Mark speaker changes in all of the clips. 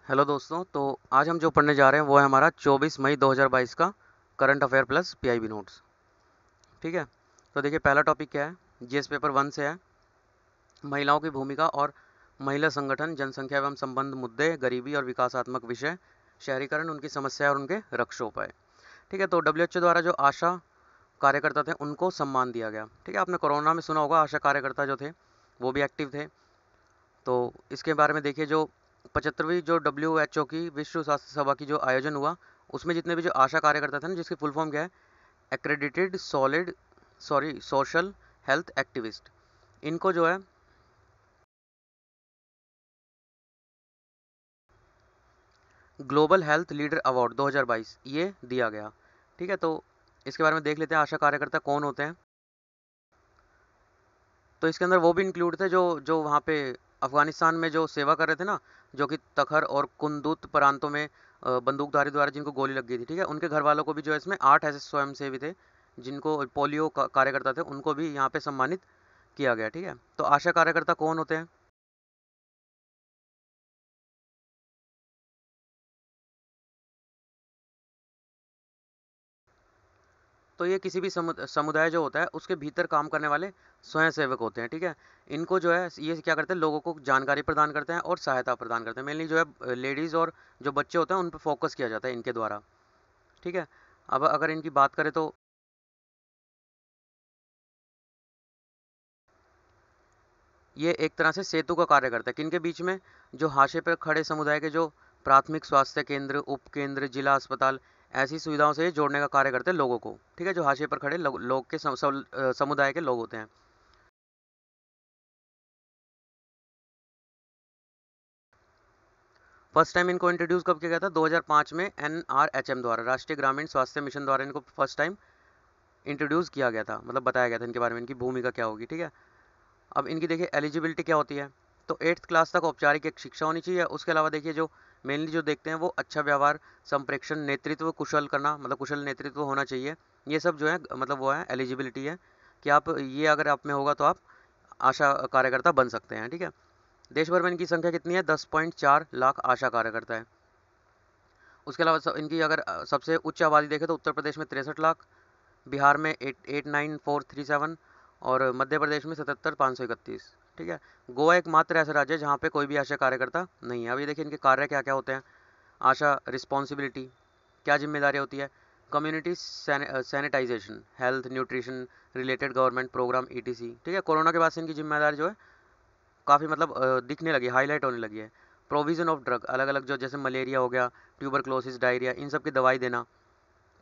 Speaker 1: Hello दोस्तों। तो आज हम जो पढ़ने जा रहे हैं वो है हमारा 24 मई 2022 का current affair plus PIB notes. ठीक है। तो देखिए, पहला टॉपिक क्या है, जीएस पेपर 1 से है। महिलाओं की भूमिका और महिला संगठन, जनसंख्या एवं संबंध मुद्दे, गरीबी और विकासात्मक विषय, शहरीकरण, उनकी समस्या और उनके रक्षोपाय। ठीक है। तो डब्ल्यूएचओ द्वारा जो आशा कार्यकर्ता थे उनको सम्मान दिया गया। ठीक है। आपने कोरोना में सुना होगा, आशा कार्यकर्ता जो थे वो भी एक्टिव थे। तो इसके बारे में देखिए, जो 75वीं जो डब्ल्यूएचओ की विश्व स्वास्थ्य सभा की जो आयोजन हुआ, उसमें जितने भी जो आशा कार्यकर्ता थे ना, जिसकी फुल फॉर्म क्या है, accredited solid sorry social health activist, इनको जो है ग्लोबल हेल्थ लीडर अवार्ड 2022 ये दिया गया। ठीक है। तो इसके बारे में देख लेते हैं, आशा कार्यकर्ता कौन होते हैं। तो इसके अंदर वो भी इंक्लूड थे जो जो वहाँ पे अफगानिस्तान में जो सेवा कर रहे थे ना, जो कि तखर और कुंदुत प्रांतों में बंदूकधारी द्वारा जिनको गोली लग गई थी। ठीक है। उनके घर वालों को भी जो है, इसमें 8 ऐसे स्वयंसेवी थे जिनको पोलियो कार्यकर्ता थे, उनको भी यहाँ पे सम्मानित किया गया। ठीक है। तो आशा कार्यकर्ता कौन होते हैं? तो ये किसी भी समुदाय जो होता है उसके भीतर काम करने वाले स्वयं सेवक होते हैं। ठीक है। इनको जो है ये क्या करते हैं, लोगों को जानकारी प्रदान करते हैं और सहायता प्रदान करते हैं। मेनली जो है लेडीज़ और जो बच्चे होते हैं उन पर फोकस किया जाता है इनके द्वारा। ठीक है। अब अगर इनकी बात करें तो ये एक तरह से सेतु का कार्य करता है किनके बीच में, जो हाशिए पर खड़े समुदाय के जो प्राथमिक स्वास्थ्य केंद्र, उपकेंद्र, जिला अस्पताल, ऐसी सुविधाओं से ये जोड़ने का कार्य करते हैं लोगों को। ठीक है। जो हाशिए पर खड़े लोग के समुदाय के लोग होते हैं। फर्स्ट टाइम इनको इंट्रोड्यूस कब किया गया था? 2005 में एनआरएचएम द्वारा, राष्ट्रीय ग्रामीण स्वास्थ्य मिशन द्वारा इनको फर्स्ट टाइम इंट्रोड्यूस किया गया था, मतलब बताया गया था इनके बारे में, इनकी भूमिका क्या होगी। ठीक है। अब इनकी देखिए एलिजिबिलिटी क्या होती है। तो 8th क्लास तक औपचारिक एक शिक्षा होनी चाहिए। उसके अलावा देखिए, जो मेनली जो देखते हैं वो अच्छा व्यवहार, संप्रेषण, नेतृत्व कुशल करना, मतलब कुशल नेतृत्व होना चाहिए। ये सब जो है मतलब वो है एलिजिबिलिटी है कि आप ये अगर आप में होगा तो आप आशा कार्यकर्ता बन सकते हैं। ठीक है। देश भर में इनकी संख्या कितनी है? 10.4 लाख आशा कार्यकर्ता है। उसके अलावा इनकी अगर सबसे उच्च आबादी देखें तो उत्तर प्रदेश में 63 लाख, बिहार में 889,437 और मध्य प्रदेश में 77,531। ठीक है। गोवा एकमात्र ऐसा राज्य है जहाँ पे कोई भी आशा कार्यकर्ता नहीं है। अब ये देखिए इनके कार्य क्या क्या होते हैं। आशा रिस्पॉन्सिबिलिटी, क्या जिम्मेदारी होती है? Community sanitization, health nutrition related government programme ETC. ठीक है। कोरोना के बाद से इनकी जिम्मेदारी जो है काफ़ी मतलब दिखने लगी, हाईलाइट होने लगी है। प्रोविज़न ऑफ ड्रग, अलग अलग जो जैसे मलेरिया हो गया, ट्यूबरक्लोसिस, डायरिया, इन सब की दवाई देना।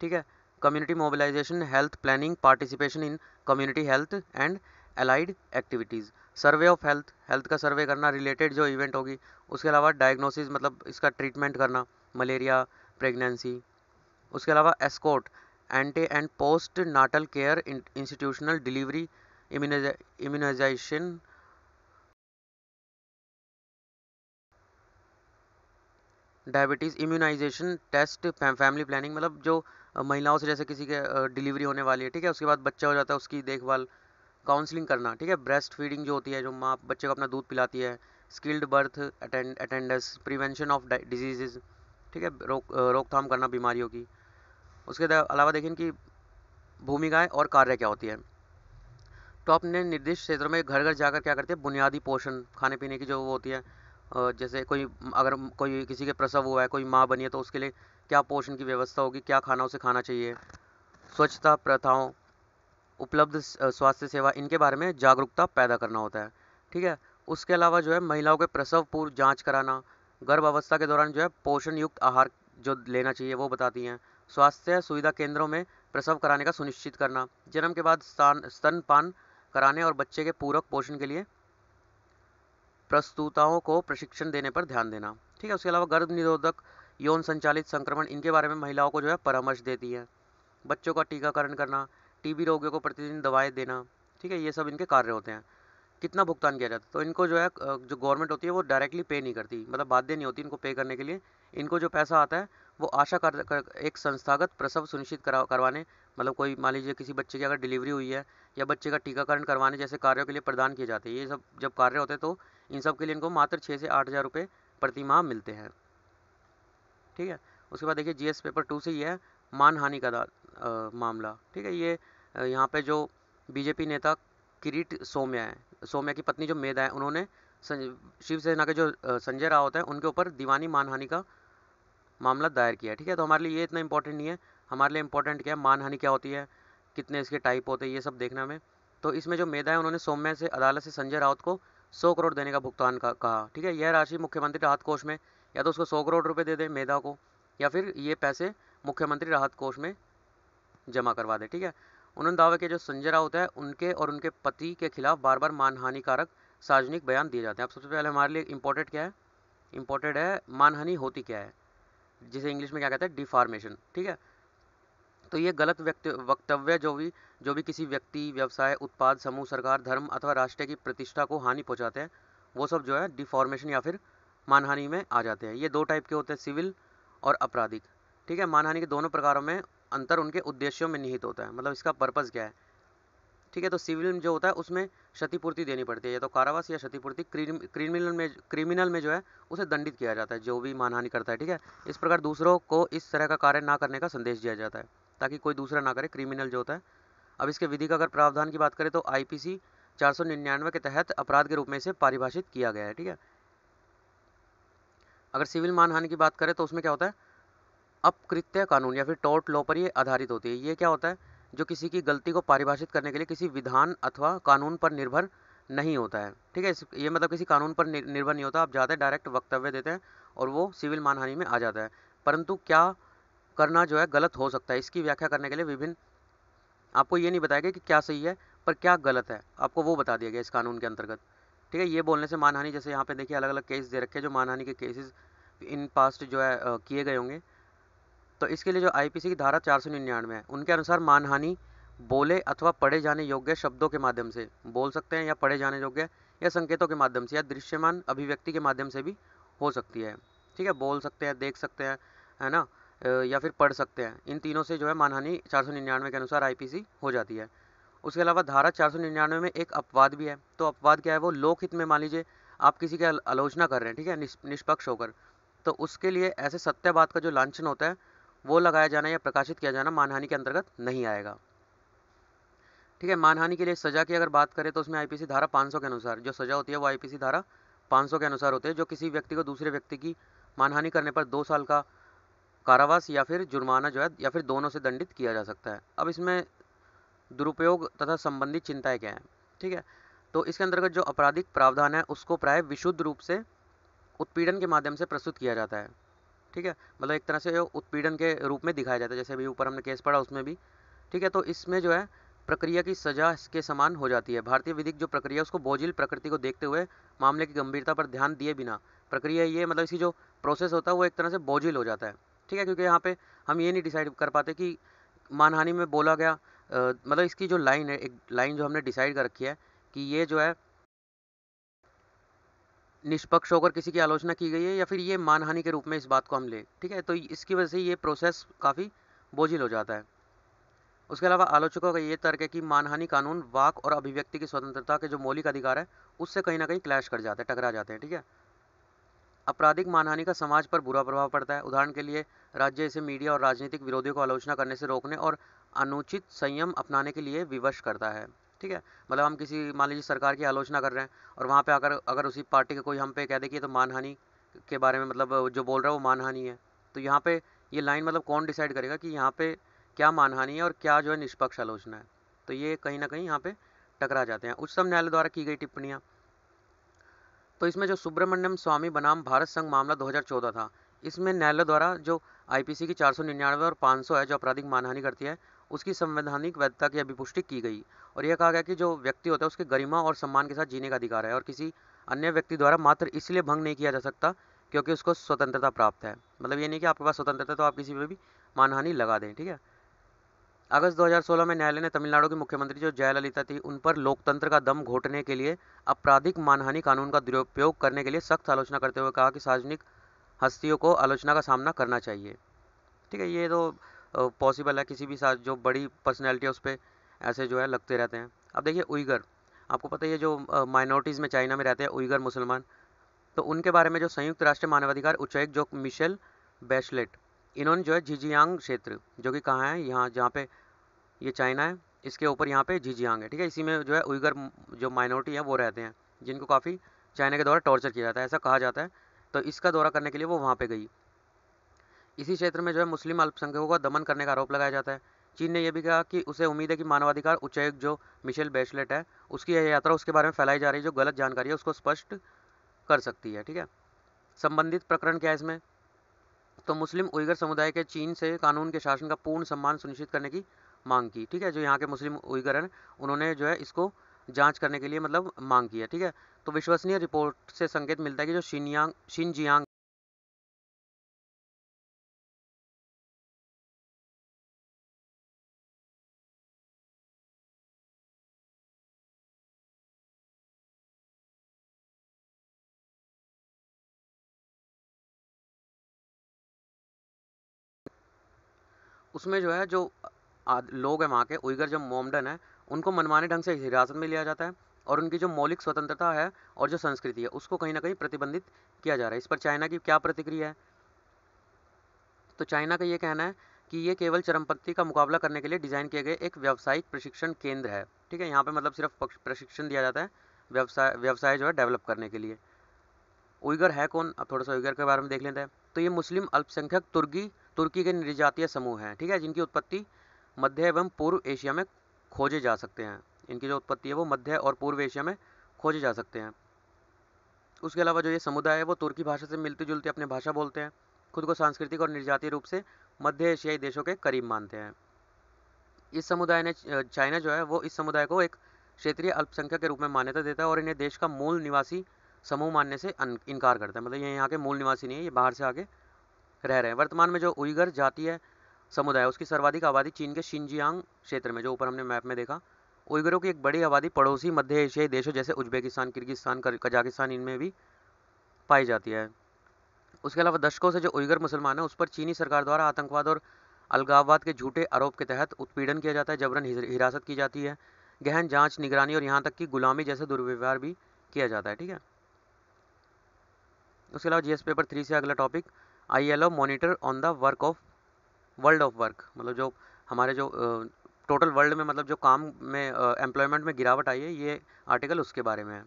Speaker 1: ठीक है। Community mobilization, health planning, participation in community health and allied activities, survey of health, health का सर्वे करना, रिलेटेड जो इवेंट होगी। उसके अलावा डायग्नोसिस, मतलब इसका ट्रीटमेंट करना, मलेरिया, प्रेगनेंसी। उसके अलावा escort, anti and post natal care, institutional delivery, immunization, diabetes, immunization test, family planning, मतलब जो महिलाओं से जैसे किसी के डिलीवरी होने वाली है। ठीक है। उसके बाद बच्चा हो जाता है, उसकी देखभाल, काउंसलिंग करना। ठीक है। ब्रेस्ट फीडिंग जो होती है, जो माँ बच्चे को अपना दूध पिलाती है। Skilled birth attendance, prevention of diseases. ठीक है। रोकथाम करना बीमारियों की। उसके अलावा देखें कि भूमिकाएं और कार्य क्या होती है। तो अपने निर्दिष्ट क्षेत्रों में घर घर जाकर क्या करते हैं, बुनियादी पोषण, खाने पीने की जो वो होती है, जैसे कोई अगर कोई किसी के प्रसव हुआ है, कोई माँ बनी है, तो उसके लिए क्या पोषण की व्यवस्था होगी, क्या खाना उसे खाना चाहिए, स्वच्छता प्रथाओं, उपलब्ध स्वास्थ्य सेवा, इनके बारे में जागरूकता पैदा करना होता है। ठीक है। उसके अलावा जो है महिलाओं के प्रसव पूर्व जांच कराना, गर्भ अवस्था के दौरान जो है पोषण युक्त आहार जो लेना चाहिए वो बताती हैं। स्वास्थ्य सुविधा केंद्रों में प्रसव कराने का सुनिश्चित करना, जन्म के बाद स्तनपान कराने और बच्चे के पूरक पोषण के लिए प्रस्तुताओं को प्रशिक्षण देने पर ध्यान देना। ठीक है। उसके अलावा गर्भ निरोधक, यौन संचालित संक्रमण, इनके बारे में महिलाओं को जो है परामर्श देती है। बच्चों का टीकाकरण करना, टीबी रोगियों को प्रतिदिन दवाएं देना। ठीक है। ये सब इनके कार्य होते हैं। कितना भुगतान किया जाता है? तो इनको जो है जो गवर्नमेंट होती है वो डायरेक्टली पे नहीं करती, मतलब बाध्य नहीं होती इनको पे करने के लिए। इनको जो पैसा आता है वो आशा एक संस्थागत प्रसव सुनिश्चित करवाने, मतलब कोई मान लीजिए किसी बच्चे की अगर डिलीवरी हुई है या बच्चे का टीकाकरण करवाने जैसे कार्यों के लिए प्रदान किए जाते हैं। ये सब जब कार्य होते हैं तो इन सब के लिए इनको मात्र 6 से 8 हज़ार रुपये प्रति माह मिलते हैं। ठीक है। उसके बाद देखिए जीएस पेपर 2 से ये है मानहानि का मामला, ठीक है। ये यहाँ पे जो बीजेपी नेता किरीट सोम्या है, सोम्या की पत्नी जो मेधा है, उन्होंने शिवसेना के जो संजय राउत है उनके ऊपर दीवानी मानहानि का मामला दायर किया है, ठीक है। तो हमारे लिए ये इतना इंपॉर्टेंट नहीं है, हमारे लिए इंपॉर्टेंट क्या है, मानहानि क्या होती है, कितने इसके टाइप होते हैं, ये सब देखना में। तो इसमें जो मेधा है उन्होंने सौम्या से अदालत से संजय राउत को 100 करोड़ देने का भुगतान कहा, ठीक है। यह राशि मुख्यमंत्री राहत कोष में या तो उसको 100 करोड़ रुपए दे दे मेधा को, या फिर ये पैसे मुख्यमंत्री राहत कोष में जमा करवा दे, ठीक है। उन्होंने दावा किया जो संजय राउत है उनके और उनके पति के खिलाफ बार बार मानहानिकारक सार्वजनिक बयान दिए जाते हैं। अब सबसे पहले हमारे लिए इंपॉर्टेंट क्या है, इंपॉर्टेंट है मानहानि होती क्या है, जिसे इंग्लिश में क्या कहते हैं, डिफॉर्मेशन, ठीक है। तो ये गलत वक्तव्य जो भी किसी व्यक्ति, व्यवसाय, उत्पाद, समूह, सरकार, धर्म अथवा राष्ट्र की प्रतिष्ठा को हानि पहुंचाते हैं, वो सब जो है डिफॉर्मेशन या फिर मानहानि में आ जाते हैं। ये दो टाइप के होते हैं, सिविल और आपराधिक, ठीक है। मानहानि के दोनों प्रकारों में अंतर उनके उद्देश्यों में निहित होता है, मतलब इसका पर्पज़ क्या है, ठीक है। तो सिविल जो होता है उसमें क्षतिपूर्ति देनी पड़ती है, या तो कारावास या क्षतिपूर्ति। क्रिमिनल में जो है उसे दंडित किया जाता है जो भी मानहानि करता है, ठीक है। इस प्रकार दूसरों को इस तरह का कार्य ना करने का संदेश दिया जाता है ताकि कोई दूसरा ना करे, क्रिमिनल जो होता है। अब इसके विधि का अगर प्रावधान की बात करें तो आईपीसी 499 के तहत अपराध के रूप में इसे परिभाषित किया गया है, ठीक है। अगर सिविल मानहानि की बात करें तो उसमें क्या होता है, अपकृत्य कानून या फिर टॉर्ट लॉ पर ये आधारित होती है। ये क्या होता है, जो किसी की गलती को परिभाषित करने के लिए किसी विधान अथवा कानून पर निर्भर नहीं होता है, ठीक है। ये मतलब किसी कानून पर निर्भर नहीं होता, आप जाते डायरेक्ट वक्तव्य देते हैं और वो सिविल मानहानि में आ जाता है। परंतु क्या करना जो है गलत हो सकता है, इसकी व्याख्या करने के लिए विभिन्न, आपको ये नहीं बताया गया कि क्या सही है पर क्या गलत है, आपको वो बता दिया गया इस कानून के अंतर्गत, ठीक है। ये बोलने से मानहानि, जैसे यहाँ पे देखिए अलग अलग केस दे रखे हैं जो मानहानि के केसेस इन पास्ट जो है किए गए होंगे। तो इसके लिए जो आईपीसी की धारा 499 है उनके अनुसार मानहानि बोले अथवा पढ़े जाने योग्य शब्दों के माध्यम से, बोल सकते हैं या पढ़े जाने योग्य, या संकेतों के माध्यम से या दृश्यमान अभिव्यक्ति के माध्यम से भी हो सकती है, ठीक है। बोल सकते हैं, देख सकते हैं, है ना, या फिर पढ़ सकते हैं, इन तीनों से जो है मानहानि 499 के अनुसार आईपीसी हो जाती है। उसके अलावा धारा 499 में एक अपवाद भी है। तो अपवाद क्या है, वो लोकहित में, मान लीजिए आप किसी की आलोचना कर रहे हैं, ठीक है, निष्पक्ष होकर, तो उसके लिए ऐसे सत्यवाद का जो लांछन होता है वो लगाया जाना या प्रकाशित किया जाना मानहानि के अंतर्गत नहीं आएगा, ठीक है। मानहानि के लिए सजा की अगर बात करें तो उसमें आईपीसी धारा 500 के अनुसार जो सजा होती है वो आईपीसी धारा 500 के अनुसार होती है, जो किसी व्यक्ति को दूसरे व्यक्ति की मानहानि करने पर 2 साल का कारावास या फिर जुर्माना जो है या फिर दोनों से दंडित किया जा सकता है। अब इसमें दुरुपयोग तथा संबंधित चिंताएं क्या हैं, ठीक है। तो इसके अंतर्गत जो आपराधिक प्रावधान है उसको प्राय विशुद्ध रूप से उत्पीड़न के माध्यम से प्रस्तुत किया जाता है, ठीक है। मतलब एक तरह से उत्पीड़न के रूप में दिखाया जाता है, जैसे अभी ऊपर हमने केस पढ़ा उसमें भी, ठीक है। तो इसमें जो है प्रक्रिया की सजा के समान हो जाती है। भारतीय विधिक जो प्रक्रिया उसको बोझिल प्रकृति को देखते हुए मामले की गंभीरता पर ध्यान दिए बिना प्रक्रिया, ये मतलब इसकी जो प्रोसेस होता है वो एक तरह से बोझिल हो जाता है, ठीक है। क्योंकि यहाँ पे हम ये नहीं डिसाइड कर पाते कि मानहानि में बोला गया, मतलब इसकी जो लाइन है, एक लाइन जो हमने डिसाइड कर रखी है कि ये जो है निष्पक्ष होकर किसी की आलोचना की गई है या फिर ये मानहानि के रूप में इस बात को हम ले, ठीक है। तो इसकी वजह से ये प्रोसेस काफ़ी बोझिल हो जाता है। उसके अलावा आलोचकों का ये तर्क है कि मानहानि कानून वाक और अभिव्यक्ति की स्वतंत्रता के जो मौलिक अधिकार है उससे कहीं ना कहीं क्लैश कर जाते हैं, टकरा जाते हैं, ठीक है। आपराधिक मानहानि का समाज पर बुरा प्रभाव पड़ता है। उदाहरण के लिए राज्य इसे मीडिया और राजनीतिक विरोधियों को आलोचना करने से रोकने और अनुचित संयम अपनाने के लिए विवश करता है, ठीक है। मतलब हम किसी, मान लीजिए सरकार की आलोचना कर रहे हैं और वहाँ पे अगर उसी पार्टी का कोई हम पे कह दे कि ये तो मानहानि के बारे में, मतलब जो बोल रहा है वो मानहानि है, तो यहाँ पे ये लाइन मतलब कौन डिसाइड करेगा कि यहाँ पे क्या मानहानि है और क्या जो है निष्पक्ष आलोचना है। तो ये कहीं ना कहीं यहाँ पे टकरा जाते हैं। उच्चतम न्यायालय द्वारा की गई टिप्पणियाँ, तो इसमें जो सुब्रमण्यम स्वामी बनाम भारत संघ मामला 2014 था, इसमें न्यायालय द्वारा जो आईपीसी की 499 और 500 है जो आपराधिक मानहानि करती है उसकी संवैधानिक वैधता की अभिपुष्टि की गई, और यह कहा गया कि जो व्यक्ति होता है उसके गरिमा और सम्मान के साथ जीने का अधिकार है और किसी अन्य व्यक्ति द्वारा मात्र इसलिए भंग नहीं किया जा सकता क्योंकि उसको स्वतंत्रता प्राप्त है। मतलब ये नहीं कि आपके पास स्वतंत्रता है तो आप किसी पे भी मानहानि लगा दें, ठीक है। अगस्त 2016 में न्यायालय ने तमिलनाडु की मुख्यमंत्री जो जयललिता थी उन पर लोकतंत्र का दम घोटने के लिए आपराधिक मानहानि कानून का दुरुपयोग करने के लिए सख्त आलोचना करते हुए कहा कि सार्वजनिक हस्तियों को आलोचना का सामना करना चाहिए, ठीक है। ये तो पॉसिबल है, किसी भी साथ जो बड़ी पर्सनैलिटी है उस पर ऐसे जो है लगते रहते हैं। अब देखिए उइगर, आपको पता है ये जो माइनॉरिटीज़ में चाइना में रहते हैं उइगर मुसलमान, तो उनके बारे में जो संयुक्त राष्ट्र मानवाधिकार उच्चायुक्त जो मिशेल बैशलेट, इन्होंने जो है झिझियांग क्षेत्र, जो कि कहाँ है, यहाँ जहाँ पे ये चाइना है, इसके ऊपर यहाँ पे झिझियांग है, ठीक है। इसी में जो है उइगर जो माइनॉरिटी है वो रहते हैं, जिनको काफ़ी चाइना के द्वारा टॉर्चर किया जाता है, ऐसा कहा जाता है। तो इसका दौरा करने के लिए वो वहाँ पे गई। इसी क्षेत्र में जो है मुस्लिम अल्पसंख्यकों का दमन करने का आरोप लगाया जाता है। चीन ने यह भी कहा कि उसे उम्मीद है कि मानवाधिकार उच्चायुक्त जो मिशेल बैशलेट है, उसकी यह यात्रा उसके बारे में फैलाई जा रही जो गलत जानकारी है उसको स्पष्ट कर सकती है, ठीक है। संबंधित प्रकरण क्या है इसमें, तो मुस्लिम उइगर समुदाय के चीन से कानून के शासन का पूर्ण सम्मान सुनिश्चित करने की मांग की, ठीक है। जो यहाँ के मुस्लिम उइगर हैं उन्होंने जो है इसको जांच करने के लिए मतलब मांग की है, ठीक है। तो विश्वसनीय रिपोर्ट से संकेत मिलता है कि जो शिनजियांग उसमें जो है जो लोग हैं वहाँ के उइगर जो मोमडन है, उनको मनमाने ढंग से हिरासत में लिया जाता है और उनकी जो मौलिक स्वतंत्रता है और जो संस्कृति है उसको कहीं ना कहीं प्रतिबंधित किया जा रहा है। इस पर चाइना की क्या प्रतिक्रिया है, तो चाइना का ये कहना है कि ये केवल चरमपंथी का मुकाबला करने के लिए डिज़ाइन किए गए एक व्यावसायिक प्रशिक्षण केंद्र है, ठीक है। यहाँ पे मतलब सिर्फ प्रशिक्षण दिया जाता है व्यवसाय व्यवसाय जो है डेवलप करने के लिए। उइगर है कौन, अब थोड़ा सा उइगर के बारे में देख लेते हैं। तो ये मुस्लिम अल्पसंख्यक तुर्की के निर्जातीय समूह हैं, ठीक है, जिनकी उत्पत्ति मध्य एवं पूर्व एशिया में खोजे जा सकते हैं। इनकी जो उत्पत्ति है वो मध्य और पूर्व एशिया में खोजे जा सकते हैं। उसके अलावा जो ये समुदाय है वो तुर्की भाषा से मिलती जुलती अपनी भाषा बोलते हैं, खुद को सांस्कृतिक और निर्जातीय रूप से मध्य एशियाई देशों के करीब मानते हैं। इस समुदाय ने चाइना जो है वो इस समुदाय को एक क्षेत्रीय अल्पसंख्यक के रूप में मान्यता देता है और इन्हें देश का मूल निवासी समूह मानने से इनकार करता है। मतलब ये यहाँ के मूल निवासी नहीं है, ये बाहर से आके रह रहे हैं। वर्तमान में जो उइगर जातीय समुदाय है उसकी सर्वाधिक आबादी चीन के शिनजियांग क्षेत्र में, जो ऊपर हमने मैप में देखा। उइगरों की एक बड़ी आबादी पड़ोसी मध्य एशियाई देशों जैसे उज्बेकिस्तान, किर्गिस्तान, कजाकिस्तान इनमें भी पाई जाती है। उसके अलावा दशकों से जो उइगर मुसलमान है उस पर चीनी सरकार द्वारा आतंकवाद और अलगाववाद के झूठे आरोप के तहत उत्पीड़न किया जाता है, जबरन हिरासत की जाती है, गहन जांच, निगरानी और यहाँ तक कि गुलामी जैसे दुर्व्यवहार भी किया जाता है, ठीक है। उसके अलावा जीएस पेपर 3 से अगला topic, ILO monitor on the world of work, मतलब जो हमारे जो टोटल वर्ल्ड में मतलब जो काम में एम्प्लॉयमेंट में गिरावट आई है, ये आर्टिकल उसके बारे में है।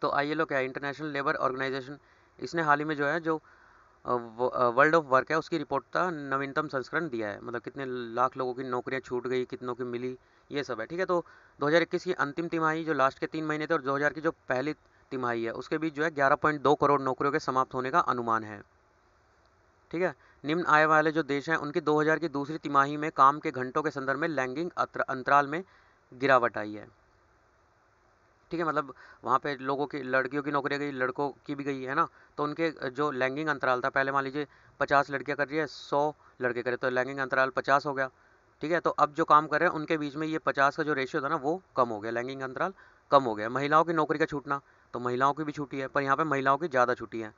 Speaker 1: तो ILO क्या है, इंटरनेशनल लेबर ऑर्गेनाइजेशन। इसने हाल ही में जो है जो वर्ल्ड ऑफ वर्क है उसकी रिपोर्ट का नवीनतम संस्करण दिया है, मतलब कितने लाख लोगों की नौकरियां छूट गई, कितनों की मिली, ये सब है, ठीक है। तो 2021 की अंतिम तिमाही जो लास्ट के 3 महीने थे और 2000 की जो पहली तिमाही है उसके बीच जो है 11.2 करोड़ नौकरियों के समाप्त होने का अनुमान है, ठीक है। निम्न आय वाले जो देश हैं उनकी 2000 की दूसरी तिमाही में काम के घंटों के संदर्भ में लैंगिक अंतराल में गिरावट आई है, ठीक है। मतलब वहाँ पे लोगों की, लड़कियों की नौकरियाँ गई, लड़कों की भी गई है ना। तो उनके जो लैंगिक अंतराल था, पहले मान लीजिए 50 लड़कियाँ कर रही है, 100 लड़के करे, तो लैंगिक अंतराल 50 हो गया, ठीक है। तो अब जो काम कर रहे हैं उनके बीच में ये 50 का जो रेशियो था ना वो कम हो गया, लैंगिक अंतराल कम हो गया। महिलाओं की नौकरी का छूटना, तो महिलाओं की भी छूटी है, पर यहाँ पे महिलाओं की ज़्यादा छूटी है।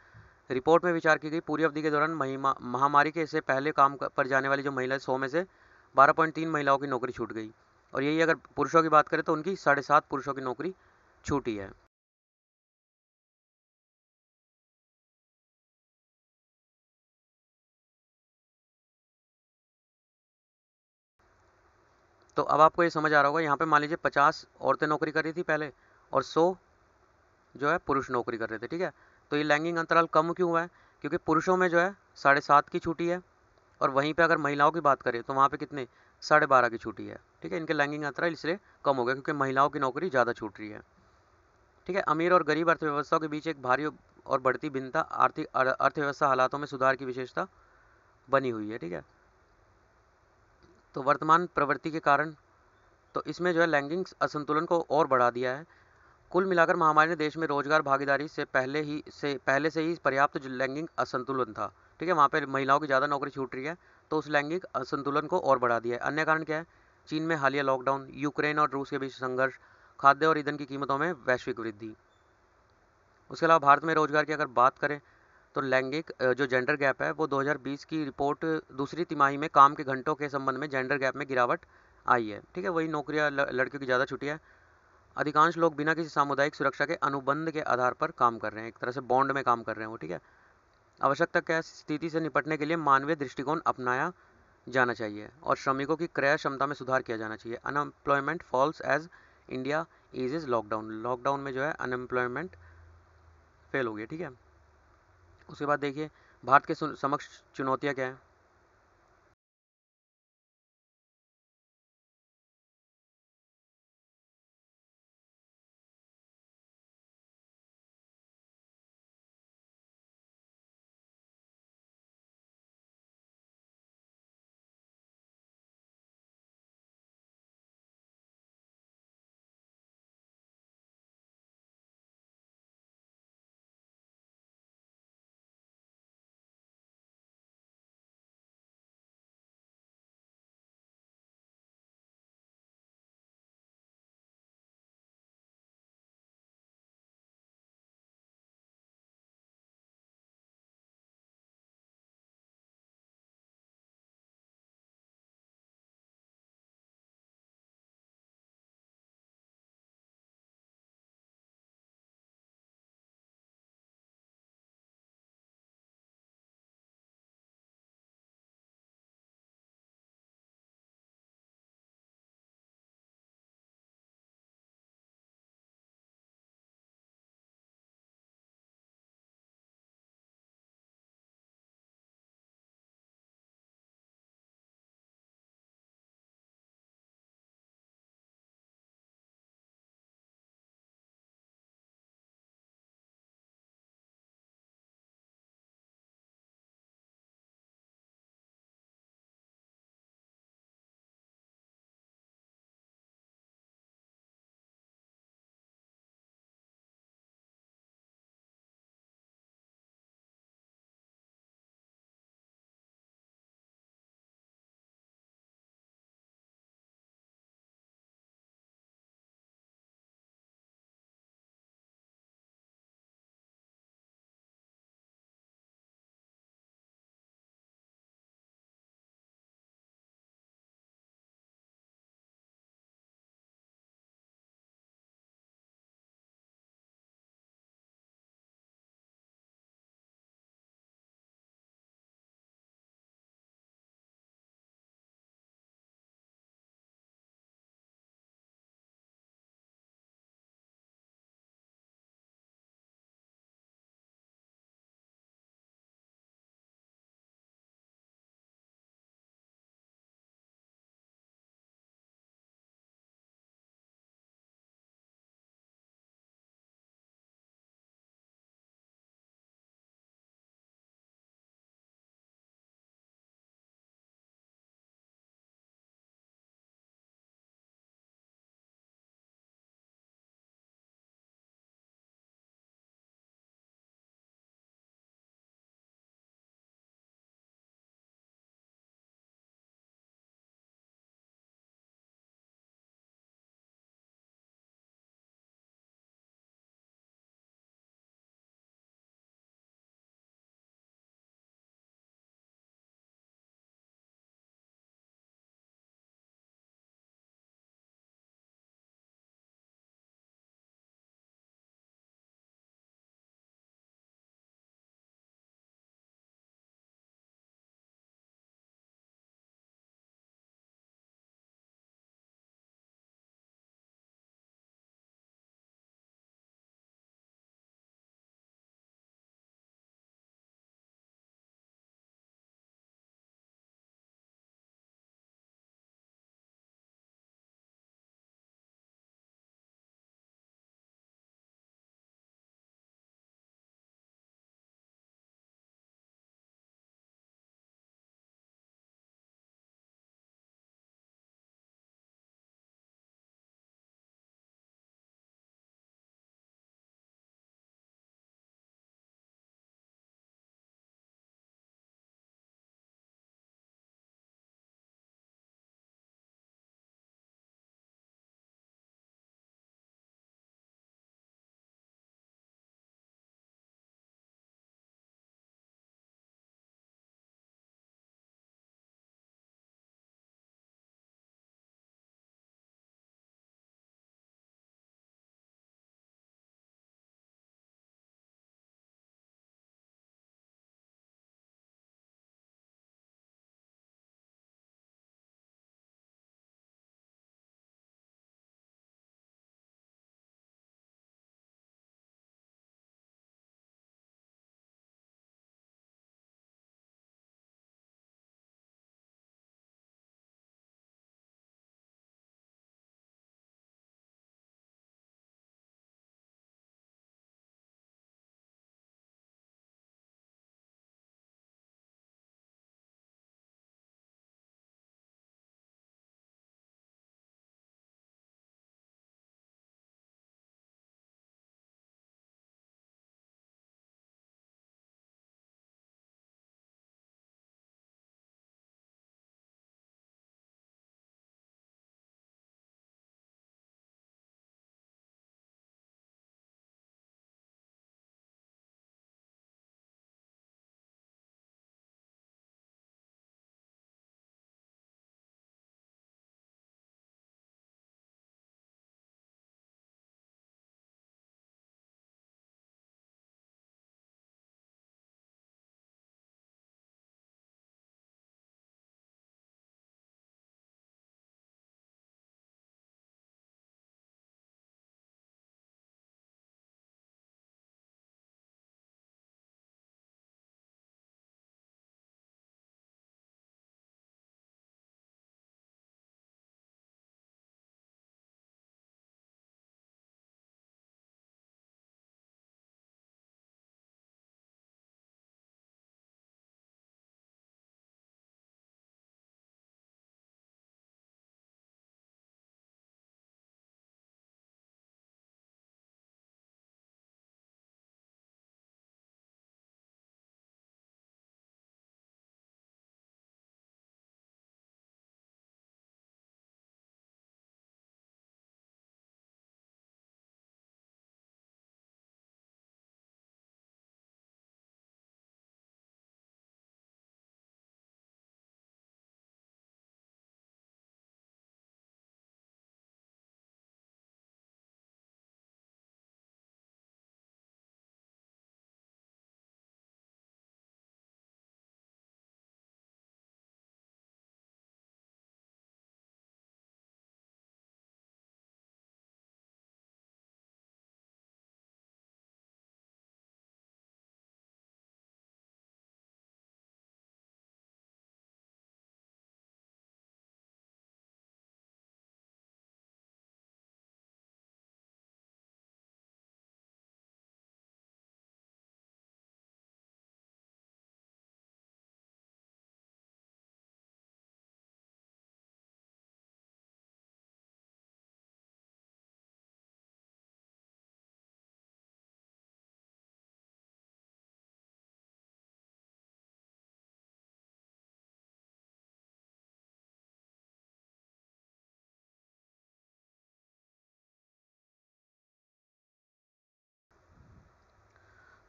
Speaker 1: रिपोर्ट में विचार की गई पूरी अवधि के दौरान महामारी के से पहले काम पर जाने वाली जो महिला 100 में से 12.3 महिलाओं की नौकरी छूट गई, और यही अगर पुरुषों की बात करें तो उनकी 7.5 पुरुषों की नौकरी छूटी है। तो अब आपको ये समझ आ रहा होगा, यहाँ पे मान लीजिए 50 औरतें नौकरी कर रही थी पहले और 100 जो है पुरुष नौकरी कर रहे थे, ठीक है। तो ये लैंगिक अंतराल कम क्यों हुआ है, क्योंकि पुरुषों में जो है 7.5 की छुट्टी है, और वहीं पे अगर महिलाओं की बात करें तो वहाँ पे कितने 12.5 की छुट्टी है, ठीक है। इनके लैंगिक अंतराल इसलिए कम हो गया क्योंकि महिलाओं की नौकरी ज़्यादा छूट रही है, ठीक है। अमीर और गरीब अर्थव्यवस्थाओं के बीच एक भारी और बढ़ती भिन्नता आर्थिक अर्थव्यवस्था हालातों में सुधार की विशेषता बनी हुई है, ठीक है। तो वर्तमान प्रवृत्ति के कारण तो इसमें जो है लैंगिक असंतुलन को और बढ़ा दिया है। कुल मिलाकर महामारी ने देश में रोजगार भागीदारी से पहले से ही पर्याप्त जो लैंगिक असंतुलन था, ठीक है, वहाँ पे महिलाओं की ज़्यादा नौकरी छूट रही है, तो उस लैंगिक असंतुलन को और बढ़ा दिया है। अन्य कारण क्या है, चीन में हालिया लॉकडाउन, यूक्रेन और रूस के बीच संघर्ष, खाद्य और ईंधन की कीमतों में वैश्विक वृद्धि। उसके अलावा भारत में रोजगार की अगर बात करें तो लैंगिक जो जेंडर गैप है वो 2020 की रिपोर्ट दूसरी तिमाही में काम के घंटों के संबंध में जेंडर गैप में गिरावट आई है, ठीक है। वही नौकरियां लड़कियों की ज़्यादा छुट्टी है। अधिकांश लोग बिना किसी सामुदायिक सुरक्षा के अनुबंध के आधार पर काम कर रहे हैं, एक तरह से बॉन्ड में काम कर रहे हैं वो, ठीक है। आवश्यकता क्या है? स्थिति से निपटने के लिए मानवीय दृष्टिकोण अपनाया जाना चाहिए और श्रमिकों की क्रय क्षमता में सुधार किया जाना चाहिए। Unemployment falls as India eases lockdown, lockdown में जो है अनएम्प्लॉयमेंट फेल हो गया, ठीक है। उसके बाद देखिए भारत के समक्ष चुनौतियाँ क्या है।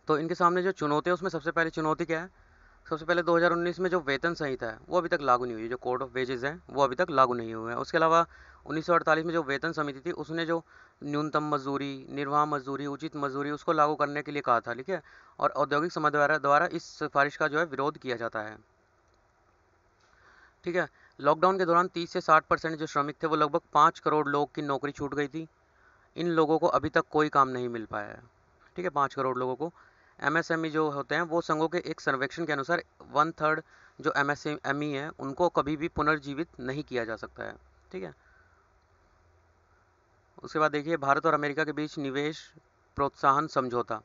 Speaker 1: तो इनके सामने जो चुनौती है उसमें सबसे पहली चुनौती क्या है? सबसे पहले 2019 में जो वेतन संहिता है वो अभी तक लागू नहीं हुई है, जो कोड ऑफ वेजेस है वो अभी तक लागू नहीं हुआ है। उसके अलावा 1948 में जो वेतन समिति थी उसने जो न्यूनतम मजदूरी, निर्वाह मजदूरी, उचित मजदूरी उसको लागू करने के लिए कहा था, ठीक है। और औद्योगिक समाज द्वारा इस सिफारिश का जो है विरोध किया जाता है, ठीक है। लॉकडाउन के दौरान 30 से 60% जो श्रमिक थे वो लगभग 5 करोड़ लोग की नौकरी छूट गई थी। इन लोगों को अभी तक कोई काम नहीं मिल पाया है, ठीक है, 5 करोड़ लोगों को। एमएसएमई जो होते हैं वो संघों के एक सर्वेक्षण के अनुसार 1/3 जो एमएसएमई है उनको कभी भी पुनर्जीवित नहीं किया जा सकता है, ठीक है। उसके बाद देखिए भारत और अमेरिका के बीच निवेश प्रोत्साहन समझौता,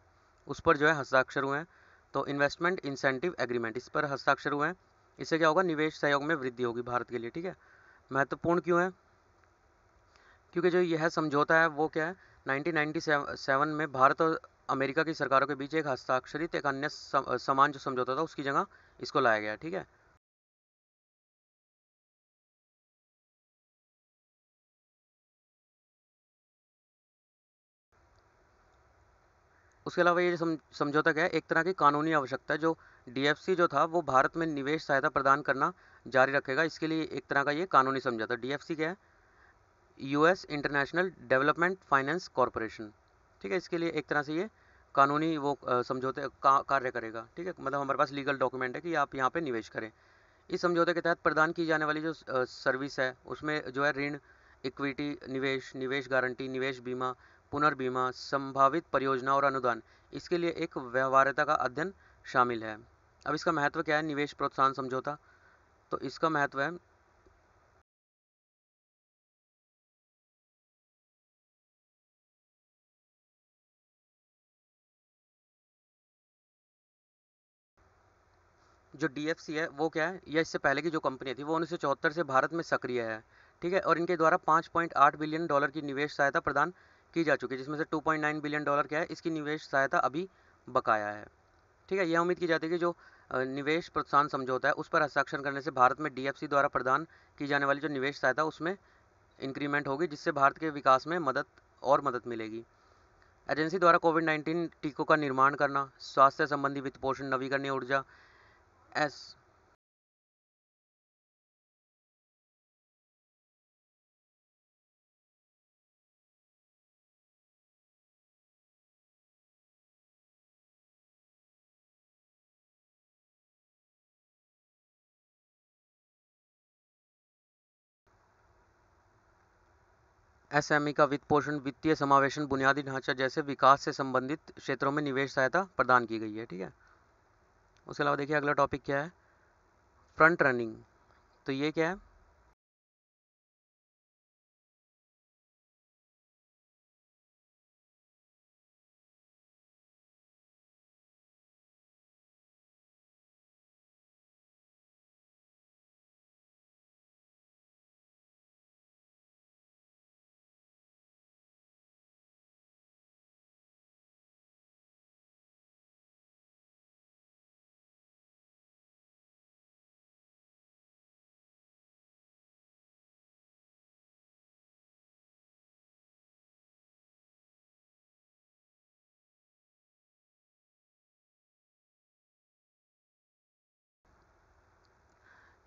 Speaker 1: उस पर जो है हस्ताक्षर हुए हैं। तो इन्वेस्टमेंट इंसेंटिव एग्रीमेंट, इस पर हस्ताक्षर हुए हैं। इससे क्या होगा? निवेश सहयोग में वृद्धि होगी भारत के लिए, ठीक है। महत्वपूर्ण क्यों है? क्योंकि जो यह समझौता है वो क्या है, 1997 में भारत और अमेरिका की सरकारों के बीच एक हस्ताक्षरित एक अन्य समान जो समझौता था उसकी जगह इसको लाया गया, ठीक है। उसके अलावा ये समझौता क्या है, एक तरह की कानूनी आवश्यकता है। जो डीएफसी जो था वो भारत में निवेश सहायता प्रदान करना जारी रखेगा, इसके लिए एक तरह का ये कानूनी समझौता। डीएफसी क्या है? US international development finance corporation, ठीक है। इसके लिए एक तरह से ये कानूनी वो समझौते कार्य करेगा, ठीक है। मतलब हमारे पास लीगल डॉक्यूमेंट है कि आप यहाँ पे निवेश करें। इस समझौते के तहत प्रदान की जाने वाली जो सर्विस है उसमें जो है ऋण, इक्विटी निवेश, निवेश गारंटी, निवेश बीमा, पुनर्बीमा, संभावित परियोजना और अनुदान, इसके लिए एक व्यवहार्यता का अध्ययन शामिल है। अब इसका महत्व क्या है? निवेश प्रोत्साहन समझौता, तो इसका महत्व है जो डीएफसी है वो क्या है, या इससे पहले की जो कंपनी थी वो 1974 से भारत में सक्रिय है, ठीक है। और इनके द्वारा 5.8 बिलियन डॉलर की निवेश सहायता प्रदान की जा चुकी है, जिसमें से 2.9 बिलियन डॉलर क्या है, इसकी निवेश सहायता अभी बकाया है, ठीक है। यह उम्मीद की जाती है कि जो निवेश प्रोत्साहन समझौता है उस पर हस्ताक्षर करने से भारत में डीएफसी द्वारा प्रदान की जाने वाली जो निवेश सहायता उसमें इंक्रीमेंट होगी, जिससे भारत के विकास में मदद मिलेगी। एजेंसी द्वारा कोविड-19 टीकों का निर्माण करना, स्वास्थ्य संबंधी वित्त पोषण, नवीकरणीय ऊर्जा, एस एसएमई का वित्त पोषण, वित्तीय समावेशन, बुनियादी ढांचा जैसे विकास से संबंधित क्षेत्रों में निवेश सहायता प्रदान की गई है, ठीक है। उसके अलावा देखिए अगला टॉपिक क्या है, फ्रंट रनिंग। तो ये क्या है?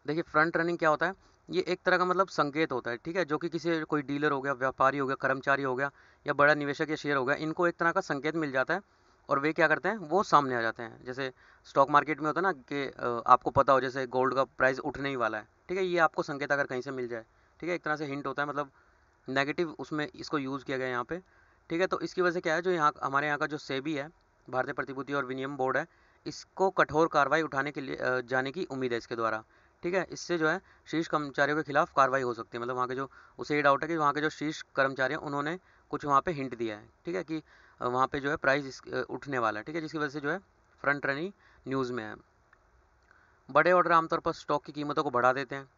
Speaker 1: देखिए फ्रंट रनिंग क्या होता है, ये एक तरह का मतलब संकेत होता है, ठीक है, जो कि किसी कोई डीलर हो गया, व्यापारी हो गया, कर्मचारी हो गया या बड़ा निवेशक या शेयर हो गया, इनको एक तरह का संकेत मिल जाता है और वे क्या करते हैं, वो सामने आ जाते हैं। जैसे स्टॉक मार्केट में होता है ना कि आपको पता हो जैसे गोल्ड का प्राइस उठने ही वाला है, ठीक है, ये आपको संकेत अगर कहीं से मिल जाए, ठीक है, एक तरह से हिंट होता है, मतलब नेगेटिव उसमें इसको यूज़ किया गया है यहाँ पे, ठीक है। तो इसकी वजह से क्या है, जो यहाँ हमारे यहाँ का जो सेबी है, भारतीय प्रतिभूति और विनियम बोर्ड है, इसको कठोर कार्रवाई उठाने के लिए जाने की उम्मीद है इसके द्वारा, ठीक है। इससे जो है शीर्ष कर्मचारियों के खिलाफ कार्रवाई हो सकती है, मतलब वहाँ के जो, उसे ये डाउट है कि वहाँ के जो शीर्ष कर्मचारी हैं उन्होंने कुछ वहाँ पे हिंट दिया है, ठीक है, कि वहाँ पे जो है प्राइस उठने वाला है, ठीक है, जिसकी वजह से जो है फ्रंट रनिंग न्यूज़ में है। बड़े ऑर्डर आमतौर पर स्टॉक की कीमतों को बढ़ा देते हैं,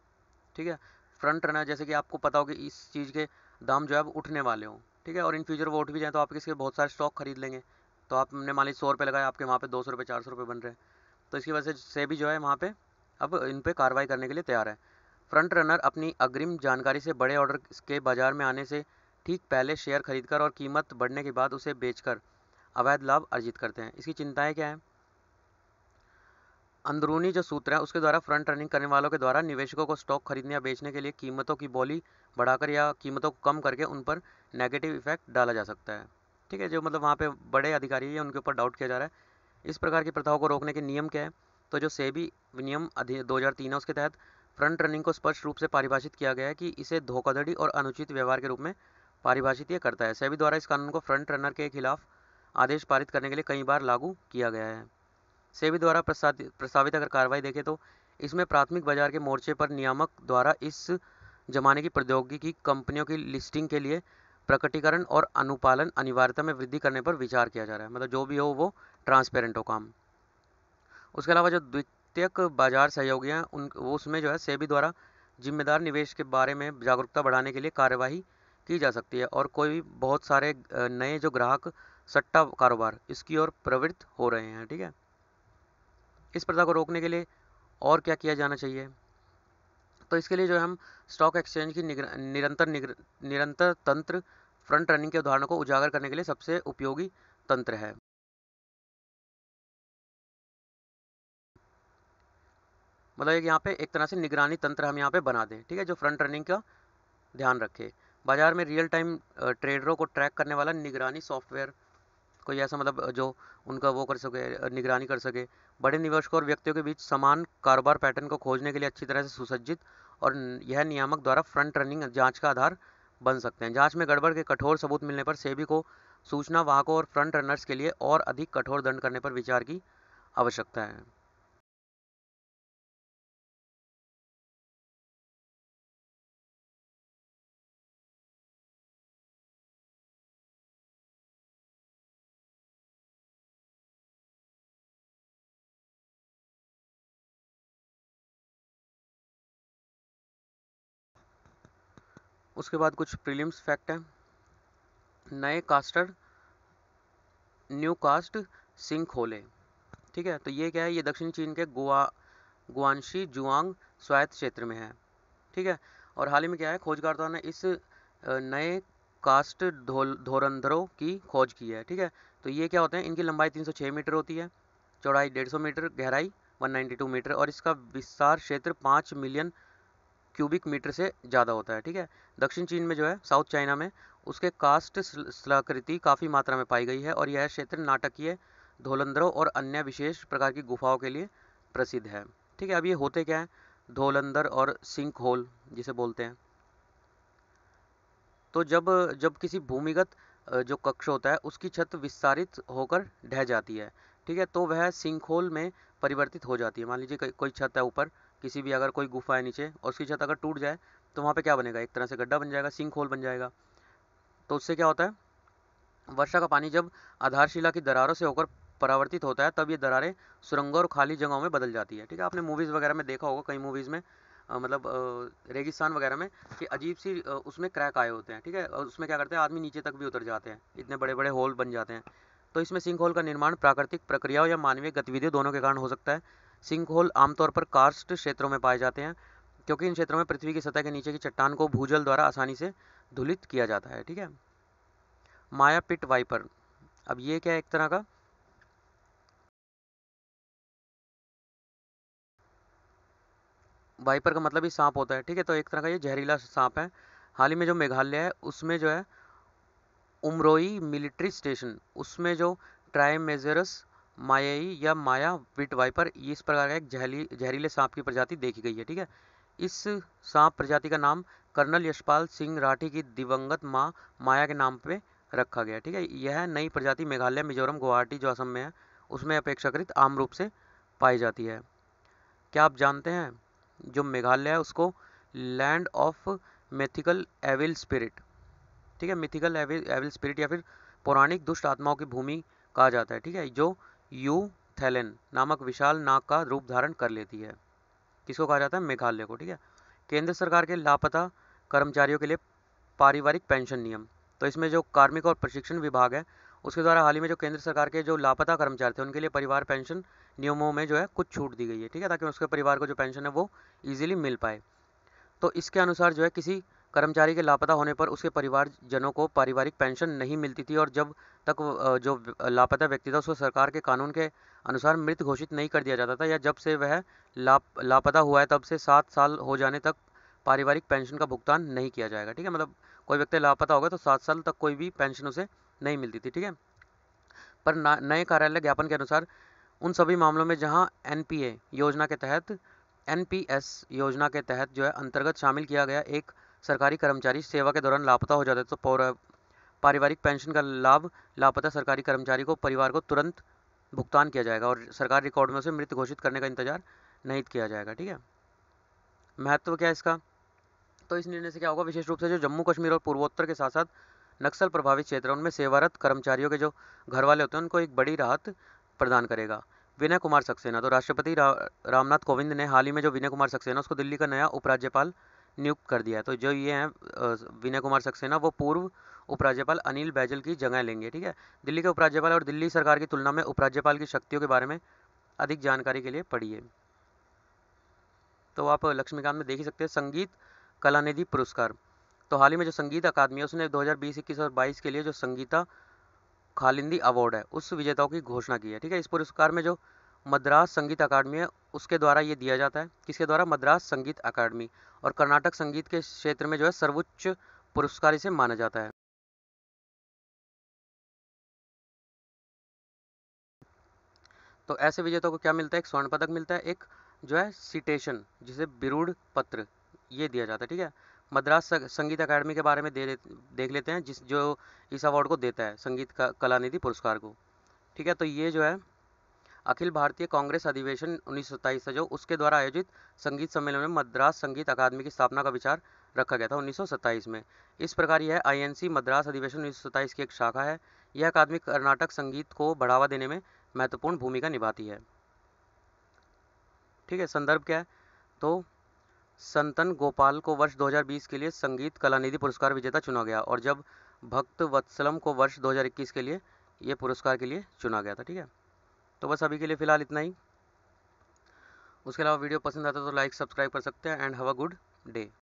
Speaker 1: ठीक है। फ्रंट रनर जैसे कि आपको पता हो कि इस चीज़ के दाम जो है अब उठने वाले हों, ठीक है, और इन फ्यूचर वो उठ भी जाए तो आप इसके बहुत सारे स्टॉक खरीद लेंगे। तो आपने मान लीजिए 100 रुपये लगाए, आपके वहाँ पे 200 रुपये 400 रुपये बन रहे हैं, तो इसकी वजह से भी जो है वहाँ पे अब इन पे कार्रवाई करने के लिए तैयार है। फ्रंट रनर अपनी अग्रिम जानकारी से बड़े ऑर्डर के बाजार में आने से ठीक पहले शेयर खरीदकर और कीमत बढ़ने के बाद उसे बेचकर अवैध लाभ अर्जित करते हैं। इसकी चिंताएं क्या है? अंदरूनी जो सूत्र है उसके द्वारा फ्रंट रनिंग करने वालों के द्वारा निवेशकों को स्टॉक खरीदने या बेचने के लिए कीमतों की बोली बढ़ाकर या कीमतों को कम करके उन पर नेगेटिव इफेक्ट डाला जा सकता है। ठीक है, जो मतलब वहाँ पे बड़े अधिकारी है उनके ऊपर डाउट किया जा रहा है। इस प्रकार की प्रथाओं को रोकने के नियम क्या है? तो जो सेबी विनियम 2003 है उसके तहत फ्रंट रनिंग को स्पष्ट रूप से परिभाषित किया गया है कि इसे धोखाधड़ी और अनुचित व्यवहार के रूप में परिभाषित ये करता है। सेबी द्वारा इस कानून को फ्रंट रनर के खिलाफ आदेश पारित करने के लिए कई बार लागू किया गया है। सेबी द्वारा प्रस्तावित अगर कार्रवाई देखें तो इसमें प्राथमिक बाजार के मोर्चे पर नियामक द्वारा इस जमाने की प्रौद्योगिकी कंपनियों की लिस्टिंग के लिए प्रकटीकरण और अनुपालन अनिवार्यता में वृद्धि करने पर विचार किया जा रहा है। मतलब जो भी हो वो ट्रांसपेरेंट हो काम। उसके अलावा जो द्वितीयक बाजार सहयोगी हैं उन वो उसमें जो है सेबी द्वारा जिम्मेदार निवेश के बारे में जागरूकता बढ़ाने के लिए कार्यवाही की जा सकती है और कोई भी बहुत सारे नए जो ग्राहक सट्टा कारोबार इसकी ओर प्रवृत्त हो रहे हैं। ठीक है, इस प्रथा को रोकने के लिए और क्या किया जाना चाहिए? तो इसके लिए जो है हम स्टॉक एक्सचेंज की निरंतर तंत्र फ्रंट रनिंग के उदाहरणों को उजागर करने के लिए सबसे उपयोगी तंत्र है। मतलब एक यहाँ पे एक तरह से निगरानी तंत्र हम यहाँ पे बना दें। ठीक है, जो फ्रंट रनिंग का ध्यान रखे। बाजार में रियल टाइम ट्रेडरों को ट्रैक करने वाला निगरानी सॉफ्टवेयर, कोई ऐसा मतलब जो उनका वो कर सके, निगरानी कर सके। बड़े निवेशकों और व्यक्तियों के बीच समान कारोबार पैटर्न को खोजने के लिए अच्छी तरह से सुसज्जित और यह नियामक द्वारा फ्रंट रनिंग जांच का आधार बन सकते हैं। जांच में गड़बड़ के कठोर सबूत मिलने पर सेबी को सूचना वाहकों और फ्रंट रनर्स के लिए और अधिक कठोर दंड करने पर विचार की आवश्यकता है। उसके बाद कुछ प्रीलिम्स फैक्ट है। नए कास्टर न्यू कास्ट सिंक होले। ठीक है, तो ये क्या है? ये दक्षिण चीन के गुआंशी जुआंग स्वायत्त क्षेत्र में है। ठीक है, और हाल ही में क्या है, खोजकर्ताओं ने इस नए कास्ट धोरंधरों की खोज की है। ठीक है, तो ये क्या होते हैं? इनकी लंबाई 306 मीटर होती है, चौड़ाई 150 मीटर, गहराई 192 मीटर और इसका विस्तार क्षेत्र 5 मिलियन क्यूबिक मीटर से ज़्यादा होता है। ठीक है, दक्षिण चीन में जो है साउथ चाइना में उसके कास्ट स्थलाकृति काफ़ी मात्रा में पाई गई है और यह क्षेत्र नाटकीय धोलंधरों और अन्य विशेष प्रकार की गुफाओं के लिए प्रसिद्ध है। ठीक है, अब ये होते क्या है? धोलंधर और सिंक होल जिसे बोलते हैं। तो जब जब किसी भूमिगत जो कक्ष होता है उसकी छत विस्तारित होकर ढह जाती है। ठीक है, तो वह सिंक होल में परिवर्तित हो जाती है। मान लीजिए कोई छत है ऊपर, किसी भी अगर कोई गुफा है नीचे और उसकी छत अगर टूट जाए तो वहाँ पे क्या बनेगा? एक तरह से गड्ढा बन जाएगा, सिंक होल बन जाएगा। तो उससे क्या होता है? वर्षा का पानी जब आधारशिला की दरारों से होकर परावर्तित होता है तब ये दरारें सुरंगों और खाली जगहों में बदल जाती है। ठीक है, आपने मूवीज़ वगैरह में देखा होगा, कई मूवीज़ में मतलब रेगिस्तान वगैरह में कि अजीब सी उसमें क्रैक आए होते हैं। ठीक है, और उसमें क्या करते हैं? आदमी नीचे तक भी उतर जाते हैं, इतने बड़े बड़े होल बन जाते हैं। तो इसमें सिंक होल का निर्माण प्राकृतिक प्रक्रियाओं या मानवीय गतिविधियों दोनों के कारण हो सकता है। सिंक होल आमतौर पर कार्स्ट क्षेत्रों में पाए जाते हैं क्योंकि इन क्षेत्रों में पृथ्वी की सतह के नीचे की चट्टान को भूजल द्वारा आसानी से धुलित किया जाता है। ठीक है, माया पिट वाइपर, अब ये क्या है? एक तरह का वाइपर का मतलब ही सांप होता है। ठीक है, तो एक तरह का ये जहरीला सांप है। हाल ही में जो मेघालय है उसमें जो है उमरोई मिलिट्री स्टेशन उसमें जो ट्राइमेजरस मायाई या माया विट वाइपर ये इस प्रकार का एक जहरीले सांप की प्रजाति देखी गई है। ठीक है, इस सांप प्रजाति का नाम कर्नल यशपाल सिंह राठी की दिवंगत माँ माया के नाम पे रखा गया। ठीक है, यह नई प्रजाति मेघालय, मिजोरम, गुवाहाटी जो असम में है उसमें अपेक्षाकृत आम रूप से पाई जाती है। क्या आप जानते हैं जो मेघालय है उसको land of mythical evil spirit, ठीक है, मिथिकल एविल स्पिरिट या फिर पौराणिक दुष्ट आत्माओं की भूमि कहा जाता है। ठीक है, जो यू थैलेन नामक विशाल नाग का रूप धारण कर लेती है। किसको कहा जाता है? मेघालय को। ठीक है, केंद्र सरकार के लापता कर्मचारियों के लिए पारिवारिक पेंशन नियम, तो इसमें जो कार्मिक और प्रशिक्षण विभाग है उसके द्वारा हाल ही में जो केंद्र सरकार के जो लापता कर्मचारी थे उनके लिए परिवार पेंशन नियमों में जो है कुछ छूट दी गई है। ठीक है, ताकि उसके परिवार को जो पेंशन है वो इजीली मिल पाए। तो इसके अनुसार जो है किसी कर्मचारी के लापता होने पर उसके परिवारजनों को पारिवारिक पेंशन नहीं मिलती थी, और जब तक जो लापता व्यक्ति था उसको सरकार के कानून के अनुसार मृत घोषित नहीं कर दिया जाता था, या जब से वह लापता हुआ है तब से 7 साल हो जाने तक पारिवारिक पेंशन का भुगतान नहीं किया जाएगा। ठीक है, मतलब कोई व्यक्ति लापता होगा तो 7 साल तक कोई भी पेंशन उसे नहीं मिलती थी। ठीक है, पर नए कार्यालय ज्ञापन के अनुसार उन सभी मामलों में जहां एनपीए योजना के तहत एनपीएस योजना के तहत जो है अंतर्गत शामिल किया गया एक सरकारी कर्मचारी सेवा के दौरान लापता हो जाता है, तो पारिवारिक पेंशन का लाभ लापता सरकारी कर्मचारी को परिवार को तुरंत भुगतान किया जाएगा, और सरकारी रिकॉर्ड में उसे मृत घोषित करने का इंतजार नहीं किया जाएगा। ठीक है, महत्व क्या है इसका? तो इस निर्णय से क्या होगा, विशेष रूप से जो जम्मू कश्मीर और पूर्वोत्तर के साथ साथ नक्सल प्रभावित क्षेत्र उनमें सेवारत कर्मचारियों के जो घर वाले होते हैं उनको एक बड़ी राहत प्रदान करेगा। विनय कुमार सक्सेना, तो राष्ट्रपति रामनाथ कोविंद ने हाल ही में जो विनय कुमार सक्सेना उसको दिल्ली का नया उपराज्यपाल नियुक्त कर दिया है। तो जो ये हैं विनय कुमार सक्सेना, वो पूर्व उपराज्यपाल अनिल बैजल की जगह लेंगे। ठीक है, दिल्ली के उपराज्यपाल और दिल्ली सरकार की तुलना में उपराज्यपाल की शक्तियों के बारे में अधिक जानकारी के लिए पढ़िए। तो आप लक्ष्मीकांत में देख ही सकते हैं संगीत कलानिधि पुरस्कार। तो हाल ही में जो संगीत अकादमी है उसने 2020, 21 और 22 के लिए जो संगीता खालिंदी अवार्ड है उस विजेताओं की घोषणा की है। ठीक है, इस पुरस्कार में जो मद्रास संगीत अकादमी है उसके द्वारा ये दिया जाता है। किसके द्वारा? मद्रास संगीत अकादमी। और कर्नाटक संगीत के क्षेत्र में जो है सर्वोच्च पुरस्कार इसे माना जाता है। तो ऐसे विजेताओं को क्या मिलता है? एक स्वर्ण पदक मिलता है, एक जो है सिटेशन जिसे बिरुद पत्र ये दिया जाता है। ठीक है, मद्रास संगीत अकादमी के बारे में देख लेते हैं, जिस जो इस अवार्ड को देता है संगीत का कलानिधि पुरस्कार को। ठीक है, तो ये जो है अखिल भारतीय कांग्रेस अधिवेशन 1927 है जो उसके द्वारा आयोजित संगीत सम्मेलन में मद्रास संगीत अकादमी की स्थापना का विचार रखा गया था 1927 में। इस प्रकार यह आईएनसी मद्रास अधिवेशन 1927 की एक शाखा है। यह अकादमी कर्नाटक संगीत को बढ़ावा देने में महत्वपूर्ण भूमिका निभाती है। ठीक है, संदर्भ क्या है? तो संतन गोपाल को वर्ष 2020 के लिए संगीत कलानिधि पुरस्कार विजेता चुना गया, और जब भक्त वत्सलम को वर्ष 2021 के लिए ये पुरस्कार के लिए चुना गया था। ठीक है, तो बस अभी के लिए फ़िलहाल इतना ही। उसके अलावा वीडियो पसंद आता है तो लाइक सब्सक्राइब कर सकते हैं। And have a good day.